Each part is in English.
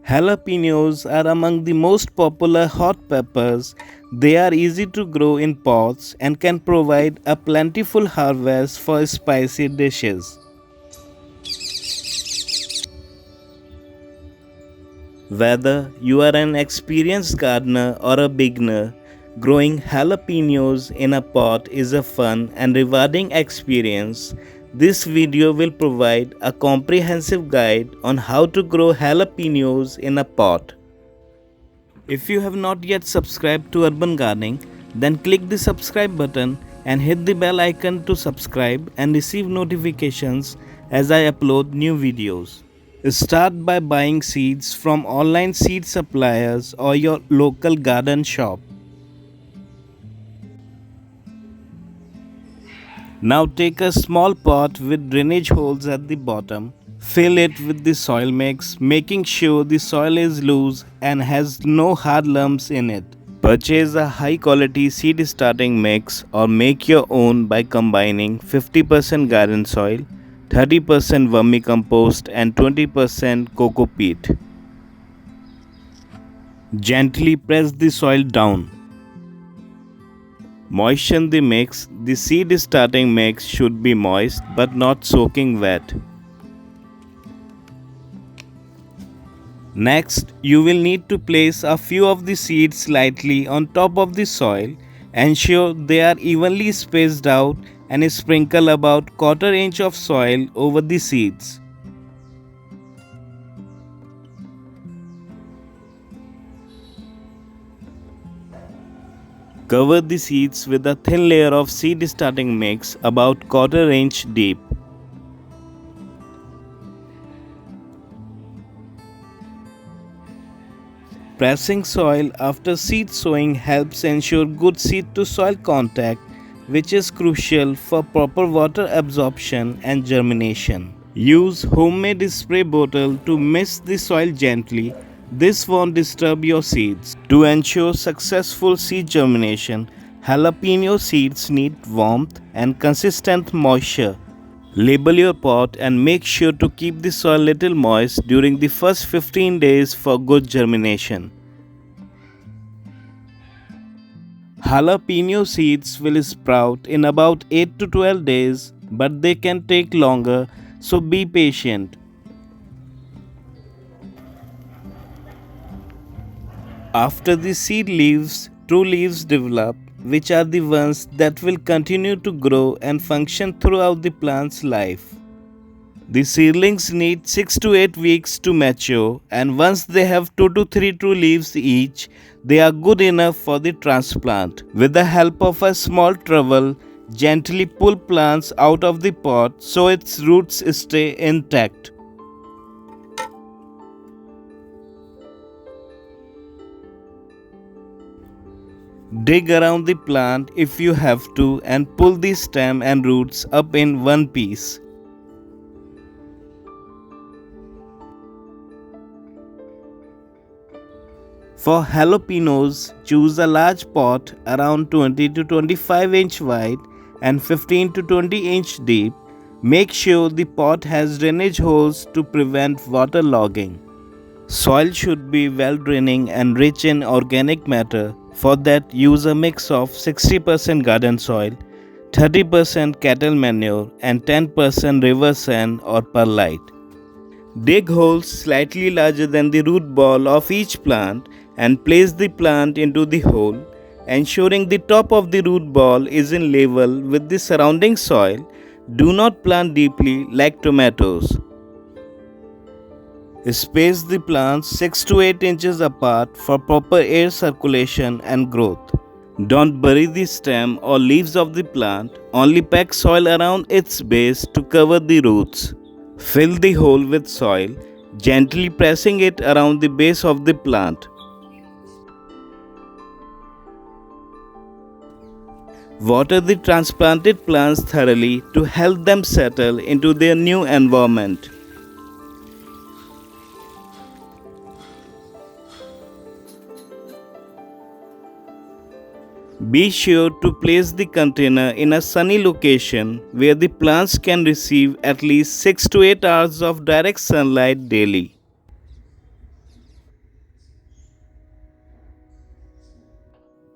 Jalapenos are among the most popular hot peppers. They are easy to grow in pots and can provide a plentiful harvest for spicy dishes. Whether you are an experienced gardener or a beginner, growing jalapenos in a pot is a fun and rewarding experience. This video will provide a comprehensive guide on how to grow jalapenos in a pot. If you have not yet subscribed to Urban Gardening, then click the subscribe button and hit the bell icon to subscribe and receive notifications as I upload new videos. Start by buying seeds from online seed suppliers or your local garden shop. Now take a small pot with drainage holes at the bottom. Fill it with the soil mix, making sure the soil is loose and has no hard lumps in it. Purchase a high quality seed starting mix or make your own by combining 50% garden soil, 30% vermicompost and 20% Cocopeat. Gently press the soil down. Moisten the mix. The seed starting mix should be moist but not soaking wet. Next, you will need to place a few of the seeds slightly on top of the soil. Ensure they are evenly spaced out and sprinkle about 1/4 inch of soil over the seeds. Cover the seeds with a thin layer of seed starting mix about 1/4 inch deep. Pressing soil after seed sowing helps ensure good seed to soil contact, which is crucial for proper water absorption and germination. Use homemade spray bottle to mist the soil gently. This won't disturb your seeds. To ensure successful seed germination, jalapeno seeds need warmth and consistent moisture. Label your pot and make sure to keep the soil little moist during the first 15 days for good germination. Jalapeno seeds will sprout in about 8 to 12 days, but they can take longer, so be patient. After the seed leaves, true leaves develop, which are the ones that will continue to grow and function throughout the plant's life. The seedlings need 6 to 8 weeks to mature, and once they have 2 to 3 true leaves each, they are good enough for the transplant. With the help of a small trowel, gently pull plants out of the pot so its roots stay intact. Dig around the plant if you have to and pull the stem and roots up in one piece. For jalapenos, choose a large pot around 20 to 25 inch wide and 15 to 20 inch deep. Make sure the pot has drainage holes to prevent water logging. Soil should be well draining and rich in organic matter. For that, use a mix of 60% garden soil, 30% cattle manure and 10% river sand or perlite. Dig holes slightly larger than the root ball of each plant and place the plant into the hole, ensuring the top of the root ball is in level with the surrounding soil. Do not plant deeply like tomatoes. Space the plants 6 to 8 inches apart for proper air circulation and growth. Don't bury the stem or leaves of the plant, only pack soil around its base to cover the roots. Fill the hole with soil, gently pressing it around the base of the plant. Water the transplanted plants thoroughly to help them settle into their new environment. Be sure to place the container in a sunny location where the plants can receive at least 6 to 8 hours of direct sunlight daily.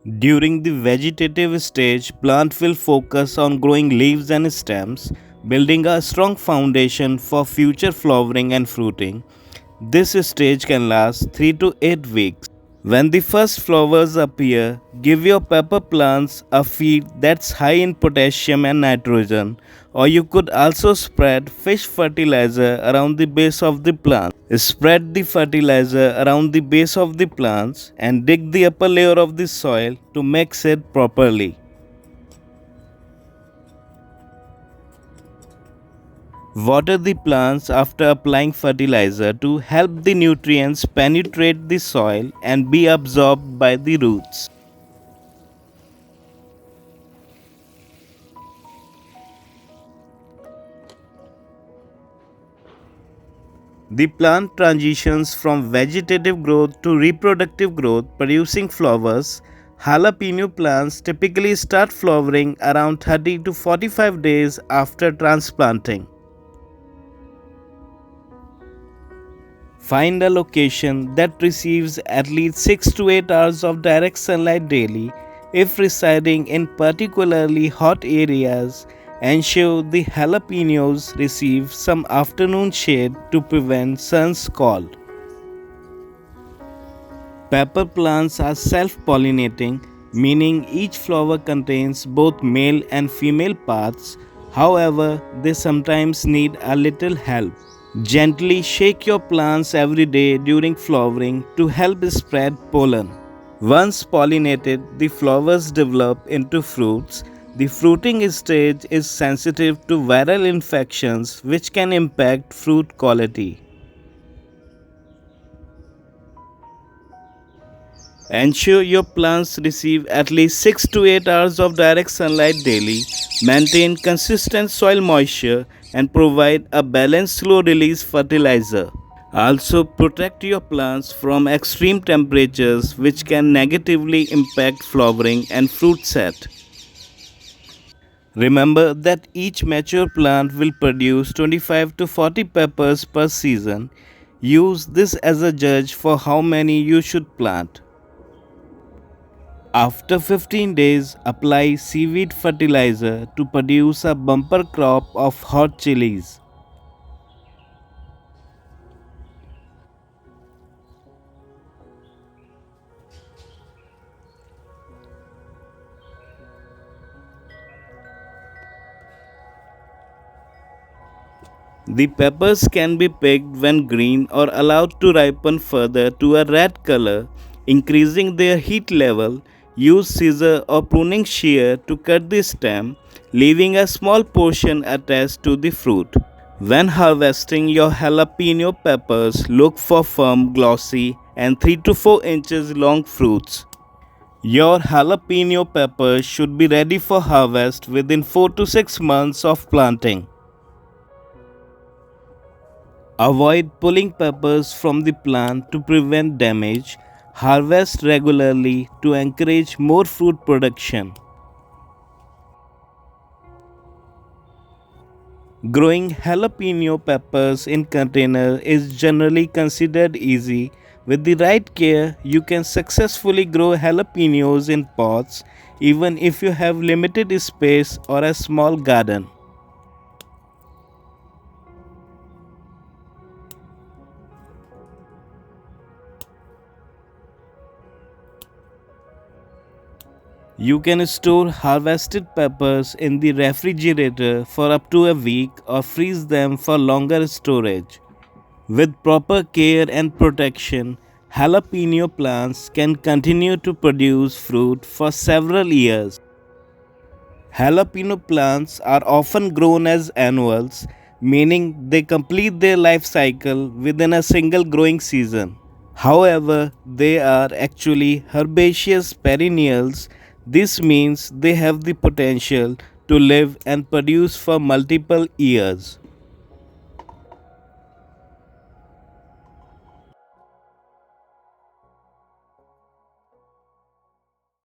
During the vegetative stage, plant will focus on growing leaves and stems, building a strong foundation for future flowering and fruiting. This stage can last 3 to 8 weeks. When the first flowers appear, give your pepper plants a feed that's high in potassium and nitrogen, or you could also spread fish fertilizer around the base of the plant. Spread the fertilizer around the base of the plants and dig the upper layer of the soil to mix it properly. Water the plants after applying fertilizer to help the nutrients penetrate the soil and be absorbed by the roots. The plant transitions from vegetative growth to reproductive growth, producing flowers. Jalapeno plants typically start flowering around 30 to 45 days after transplanting. Find a location that receives at least 6 to 8 hours of direct sunlight daily. If residing in particularly hot areas, ensure the jalapenos receive some afternoon shade to prevent sun scald. Pepper plants are self-pollinating, meaning each flower contains both male and female parts. However, they sometimes need a little help. Gently shake your plants every day during flowering to help spread pollen. Once pollinated, the flowers develop into fruits. The fruiting stage is sensitive to viral infections which can impact fruit quality. Ensure your plants receive at least 6 to 8 hours of direct sunlight daily. Maintain consistent soil moisture and provide a balanced slow release fertilizer. Also, protect your plants from extreme temperatures which can negatively impact flowering and fruit set. Remember that each mature plant will produce 25 to 40 peppers per season. Use this as a judge for how many you should plant. After 15 days, apply seaweed fertilizer to produce a bumper crop of hot chilies. The peppers can be picked when green or allowed to ripen further to a red color, increasing their heat level. Use scissor or pruning shear to cut the stem, leaving a small portion attached to the fruit. When harvesting your jalapeno peppers, look for firm, glossy, and 3 to 4 inches long fruits. Your jalapeno peppers should be ready for harvest within 4 to 6 months of planting. Avoid pulling peppers from the plant to prevent damage. Harvest regularly to encourage more fruit production. Growing jalapeno peppers in container is generally considered easy. With the right care, you can successfully grow jalapenos in pots even if you have limited space or a small garden. You can store harvested peppers in the refrigerator for up to a week or freeze them for longer storage. With proper care and protection, jalapeno plants can continue to produce fruit for several years. Jalapeno plants are often grown as annuals, meaning they complete their life cycle within a single growing season. However, they are actually herbaceous perennials. This means they have the potential to live and produce for multiple years.